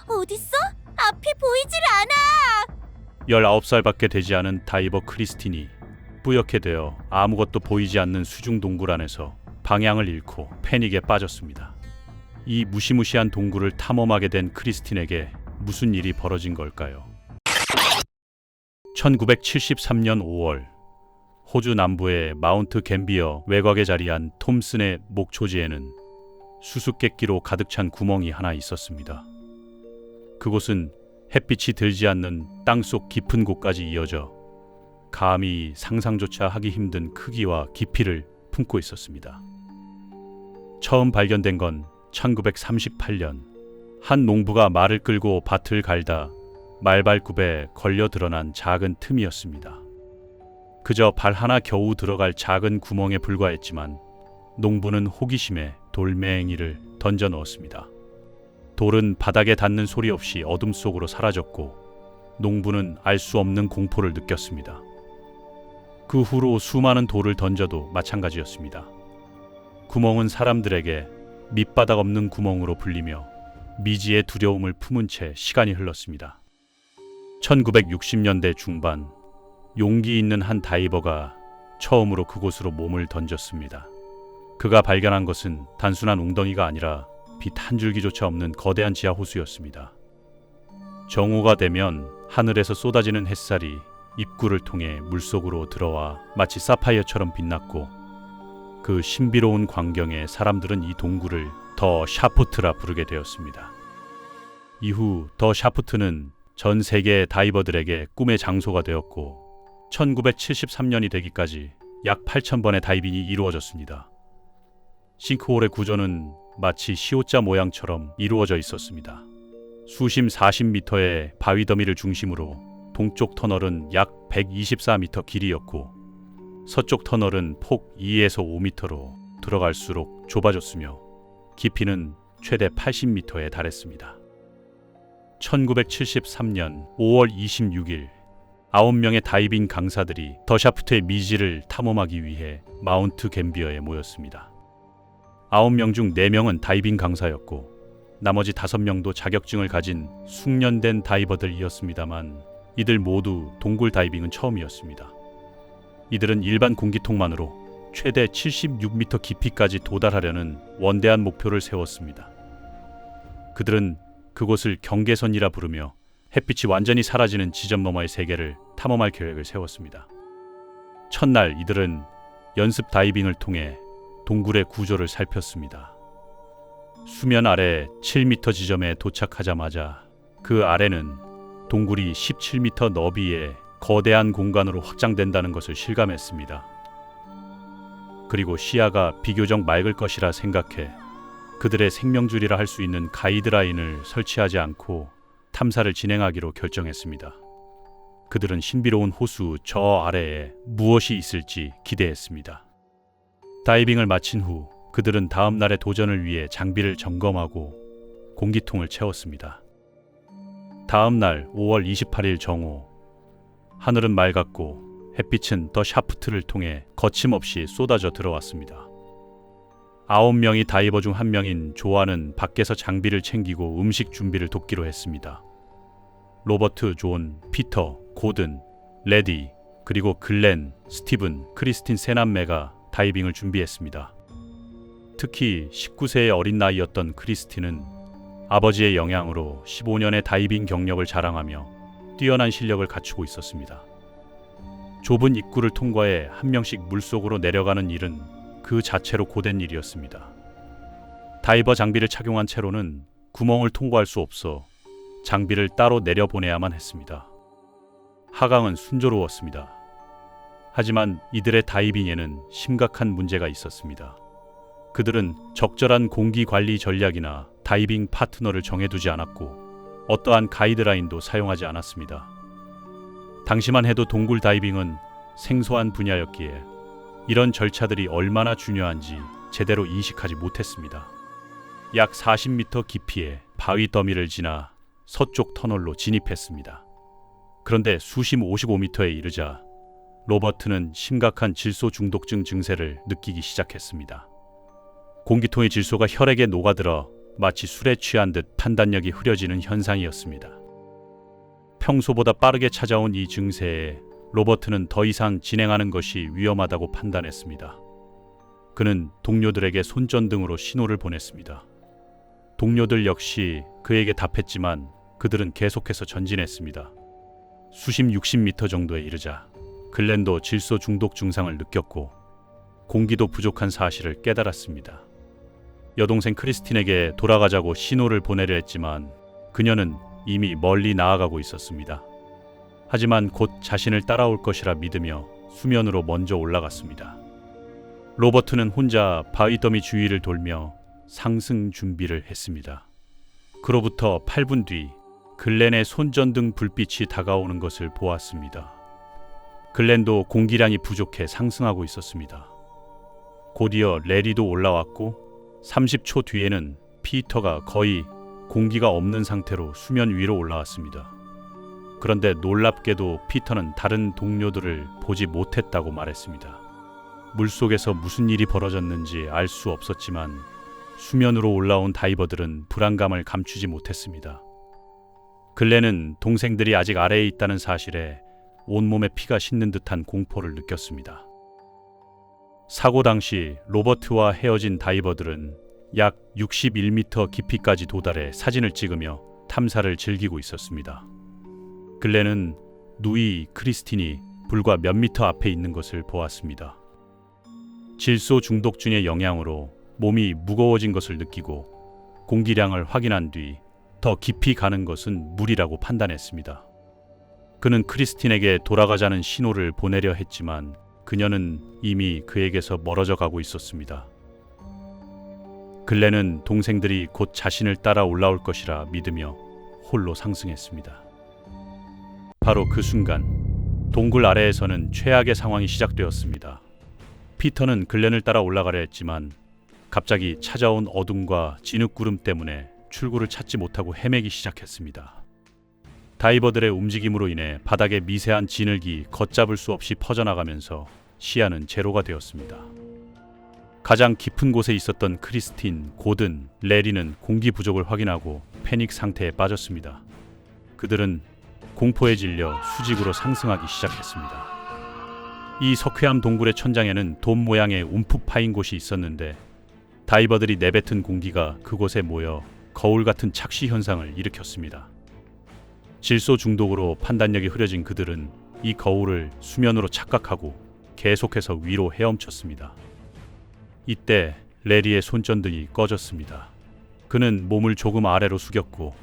어딨어? 앞이 보이질 않아! 19살밖에 되지 않은 다이버 크리스틴이 뿌옇게 되어 아무것도 보이지 않는 수중 동굴 안에서 방향을 잃고 패닉에 빠졌습니다. 이 무시무시한 동굴을 탐험하게 된 크리스틴에게 무슨 일이 벌어진 걸까요? 1973년 5월 호주 남부의 마운트 갬비어 외곽에 자리한 톰슨의 목초지에는 수수께끼로 가득 찬 구멍이 하나 있었습니다. 그곳은 햇빛이 들지 않는 땅속 깊은 곳까지 이어져 감히 상상조차 하기 힘든 크기와 깊이를 품고 있었습니다. 처음 발견된 건 1938년 한 농부가 말을 끌고 밭을 갈다 말발굽에 걸려 드러난 작은 틈이었습니다. 그저 발 하나 겨우 들어갈 작은 구멍에 불과했지만 농부는 호기심에 돌멩이를 던져 넣었습니다. 돌은 바닥에 닿는 소리 없이 어둠 속으로 사라졌고 농부는 알 수 없는 공포를 느꼈습니다. 그 후로 수많은 돌을 던져도 마찬가지였습니다. 구멍은 사람들에게 밑바닥 없는 구멍으로 불리며 미지의 두려움을 품은 채 시간이 흘렀습니다. 1960년대 중반 용기 있는 한 다이버가 처음으로 그곳으로 몸을 던졌습니다. 그가 발견한 것은 단순한 웅덩이가 아니라 빛 한 줄기조차 없는 거대한 지하 호수였습니다. 정오가 되면 하늘에서 쏟아지는 햇살이 입구를 통해 물속으로 들어와 마치 사파이어처럼 빛났고 그 신비로운 광경에 사람들은 이 동굴을 더 샤프트라 부르게 되었습니다. 이후 더 샤프트는 전 세계 다이버들에게 꿈의 장소가 되었고 1973년이 되기까지 약 8,000번의 다이빙이 이루어졌습니다. 싱크홀의 구조는 마치 시옷자 모양처럼 이루어져 있었습니다. 수심 40m의 바위 더미를 중심으로 동쪽 터널은 약 124m 길이였고 서쪽 터널은 폭 2에서 5m로 들어갈수록 좁아졌으며 깊이는 최대 80m에 달했습니다. 1973년 5월 26일 9명의 다이빙 강사들이 더 샤프트의 미지를 탐험하기 위해 마운트 갬비어에 모였습니다. 9명 중 4명은 다이빙 강사였고 나머지 5명도 자격증을 가진 숙련된 다이버들이었습니다만 이들 모두 동굴 다이빙은 처음이었습니다. 이들은 일반 공기통만으로 최대 76m 깊이까지 도달하려는 원대한 목표를 세웠습니다. 그들은 그곳을 경계선이라 부르며 햇빛이 완전히 사라지는 지점 너머의 세계를 탐험할 계획을 세웠습니다. 첫날 이들은 연습 다이빙을 통해 동굴의 구조를 살폈습니다. 수면 아래 7m 지점에 도착하자마자 그 아래는 동굴이 17m 너비의 거대한 공간으로 확장된다는 것을 실감했습니다. 그리고 시야가 비교적 맑을 것이라 생각해 그들의 생명줄이라 할 수 있는 가이드라인을 설치하지 않고 탐사를 진행하기로 결정했습니다. 그들은 신비로운 호수 저 아래에 무엇이 있을지 기대했습니다. 다이빙을 마친 후 그들은 다음 날의 도전을 위해 장비를 점검하고 공기통을 채웠습니다. 다음 날 5월 28일 정오 하늘은 맑았고 햇빛은 더 샤프트를 통해 거침없이 쏟아져 들어왔습니다. 9명이 다이버 중 1명인 조아는 밖에서 장비를 챙기고 음식 준비를 돕기로 했습니다. 로버트, 존, 피터, 고든, 레디, 그리고 글렌, 스티븐, 크리스틴 세 남매가 다이빙을 준비했습니다. 특히 19세의 어린 나이였던 크리스틴은 아버지의 영향으로 15년의 다이빙 경력을 자랑하며 뛰어난 실력을 갖추고 있었습니다. 좁은 입구를 통과해 한 명씩 물속으로 내려가는 일은 그 자체로 고된 일이었습니다. 다이버 장비를 착용한 채로는 구멍을 통과할 수 없어 장비를 따로 내려보내야만 했습니다. 하강은 순조로웠습니다. 하지만 이들의 다이빙에는 심각한 문제가 있었습니다. 그들은 적절한 공기 관리 전략이나 다이빙 파트너를 정해두지 않았고 어떠한 가이드라인도 사용하지 않았습니다. 당시만 해도 동굴 다이빙은 생소한 분야였기에 이런 절차들이 얼마나 중요한지 제대로 인식하지 못했습니다. 약 40m 깊이의 바위 더미를 지나 서쪽 터널로 진입했습니다. 그런데 수심 55m에 이르자 로버트는 심각한 질소 중독증 증세를 느끼기 시작했습니다. 공기통의 질소가 혈액에 녹아들어 마치 술에 취한 듯 판단력이 흐려지는 현상이었습니다. 평소보다 빠르게 찾아온 이 증세에 로버트는 더 이상 진행하는 것이 위험하다고 판단했습니다. 그는 동료들에게 손전등으로 신호를 보냈습니다. 동료들 역시 그에게 답했지만 그들은 계속해서 전진했습니다. 수십 60m 정도에 이르자 글렌도 질소 중독 증상을 느꼈고 공기도 부족한 사실을 깨달았습니다. 여동생 크리스틴에게 돌아가자고 신호를 보내려 했지만 그녀는 이미 멀리 나아가고 있었습니다. 하지만 곧 자신을 따라올 것이라 믿으며 수면으로 먼저 올라갔습니다. 로버트는 혼자 바위 더미 주위를 돌며 상승 준비를 했습니다. 그로부터 8분 뒤 글렌의 손전등 불빛이 다가오는 것을 보았습니다. 글렌도 공기량이 부족해 상승하고 있었습니다. 곧이어 레리도 올라왔고 30초 뒤에는 피터가 거의 공기가 없는 상태로 수면 위로 올라왔습니다. 그런데 놀랍게도 피터는 다른 동료들을 보지 못했다고 말했습니다. 물속에서 무슨 일이 벌어졌는지 알 수 없었지만 수면으로 올라온 다이버들은 불안감을 감추지 못했습니다. 글렌은 동생들이 아직 아래에 있다는 사실에 온몸에 피가 싣는 듯한 공포를 느꼈습니다. 사고 당시 로버트와 헤어진 다이버들은 약 61m 깊이까지 도달해 사진을 찍으며 탐사를 즐기고 있었습니다. 글렌은 누이 크리스틴이 불과 몇 미터 앞에 있는 것을 보았습니다. 질소 중독증의 영향으로 몸이 무거워진 것을 느끼고 공기량을 확인한 뒤 더 깊이 가는 것은 무리라고 판단했습니다. 그는 크리스틴에게 돌아가자는 신호를 보내려 했지만 그녀는 이미 그에게서 멀어져 가고 있었습니다. 글렌은 동생들이 곧 자신을 따라 올라올 것이라 믿으며 홀로 상승했습니다. 바로 그 순간 동굴 아래에서는 최악의 상황이 시작되었습니다. 피터는 글렌을 따라 올라가려 했지만 갑자기 찾아온 어둠과 진흙구름 때문에 출구를 찾지 못하고 헤매기 시작했습니다. 다이버들의 움직임으로 인해 바닥에 미세한 진흙이 걷잡을 수 없이 퍼져나가면서 시야는 제로가 되었습니다. 가장 깊은 곳에 있었던 크리스틴, 고든, 레리는 공기 부족을 확인하고 패닉 상태에 빠졌습니다. 그들은 공포에 질려 수직으로 상승하기 시작했습니다. 이 석회암 동굴의 천장에는 돔 모양의 움푹 파인 곳이 있었는데 다이버들이 내뱉은 공기가 그곳에 모여 거울 같은 착시 현상을 일으켰습니다. 질소 중독으로 판단력이 흐려진 그들은 이 거울을 수면으로 착각하고 계속해서 위로 헤엄쳤습니다. 이때 레리의 손전등이 꺼졌습니다. 그는 몸을 조금 아래로 숙였고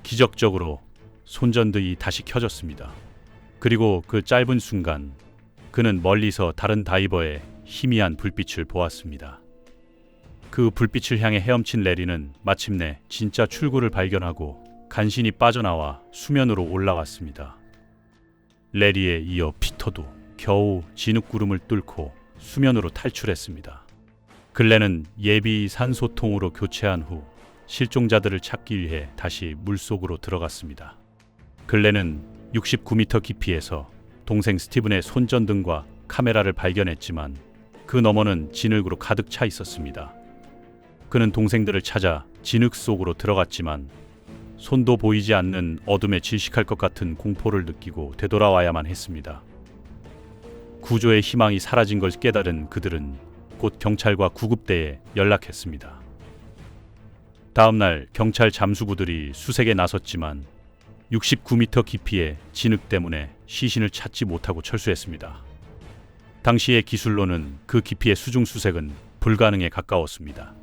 기적적으로 손전등이 다시 켜졌습니다. 그리고 그 짧은 순간 그는 멀리서 다른 다이버의 희미한 불빛을 보았습니다. 그 불빛을 향해 헤엄친 레리는 마침내 진짜 출구를 발견하고 간신히 빠져나와 수면으로 올라왔습니다. 레리에 이어 피터도 겨우 진흙구름을 뚫고 수면으로 탈출했습니다. 글렌은 예비 산소통으로 교체한 후 실종자들을 찾기 위해 다시 물속으로 들어갔습니다. 글렌은 69m 깊이에서 동생 스티븐의 손전등과 카메라를 발견했지만 그 너머는 진흙으로 가득 차 있었습니다. 그는 동생들을 찾아 진흙 속으로 들어갔지만 손도 보이지 않는 어둠에 질식할 것 같은 공포를 느끼고 되돌아와야만 했습니다. 구조의 희망이 사라진 걸 깨달은 그들은 곧 경찰과 구급대에 연락했습니다. 다음 날 경찰 잠수부들이 수색에 나섰지만 69m 깊이의 진흙 때문에 시신을 찾지 못하고 철수했습니다. 당시의 기술로는 그 깊이의 수중 수색은 불가능에 가까웠습니다.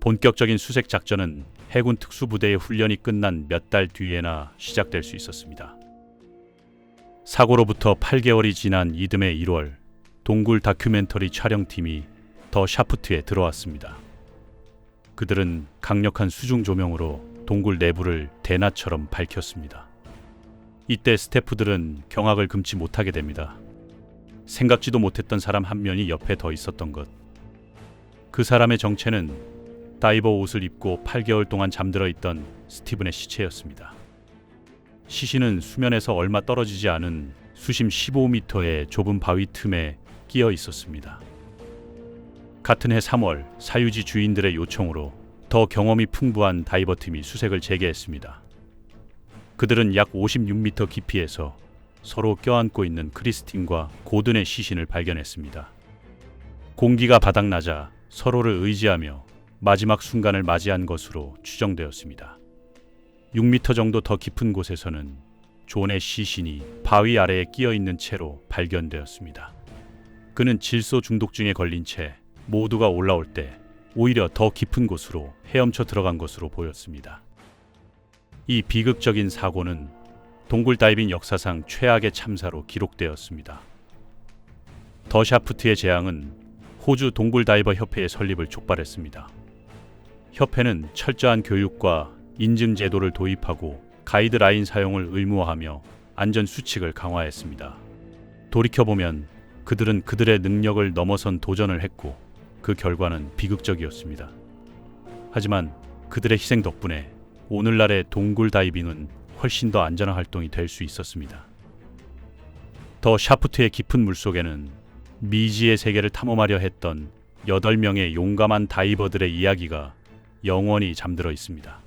본격적인 수색 작전은 해군 특수부대의 훈련이 끝난 몇 달 뒤에나 시작될 수 있었습니다. 사고로부터 8개월이 지난 이듬해 1월, 동굴 다큐멘터리 촬영팀이 더 샤프트에 들어왔습니다. 그들은 강력한 수중 조명으로 동굴 내부를 대낮처럼 밝혔습니다. 이때 스태프들은 경악을 금치 못하게 됩니다. 생각지도 못했던 사람 한 명이 옆에 더 있었던 것. 그 사람의 정체는 다이버 옷을 입고 8개월 동안 잠들어 있던 스티븐의 시체였습니다. 시신은 수면에서 얼마 떨어지지 않은 수심 15m의 좁은 바위 틈에 끼어 있었습니다. 같은 해 3월 사유지 주인들의 요청으로 더 더 경험이 풍부한 다이버팀이 수색을 재개했습니다. 그들은 약 56m 깊이에서 서로 껴안고 있는 크리스틴과 고든의 시신을 발견했습니다. 공기가 바닥나자 서로를 의지하며 마지막 순간을 맞이한 것으로 추정되었습니다. 6m 정도 더 깊은 곳에서는 존의 시신이 바위 아래에 끼어 있는 채로 발견되었습니다. 그는 질소 중독증에 걸린 채 모두가 올라올 때 오히려 더 깊은 곳으로 헤엄쳐 들어간 것으로 보였습니다. 이 비극적인 사고는 동굴 다이빙 역사상 최악의 참사로 기록되었습니다. 더 샤프트의 재앙은 호주 동굴 다이버 협회의 설립을 촉발했습니다. 협회는 철저한 교육과 인증 제도를 도입하고 가이드라인 사용을 의무화하며 안전 수칙을 강화했습니다. 돌이켜보면 그들은 그들의 능력을 넘어선 도전을 했고 그 결과는 비극적이었습니다. 하지만 그들의 희생 덕분에 오늘날의 동굴 다이빙은 훨씬 더 안전한 활동이 될 수 있었습니다. 더 샤프트의 깊은 물속에는 미지의 세계를 탐험하려 했던 8명의 용감한 다이버들의 이야기가 영원히 잠들어 있습니다.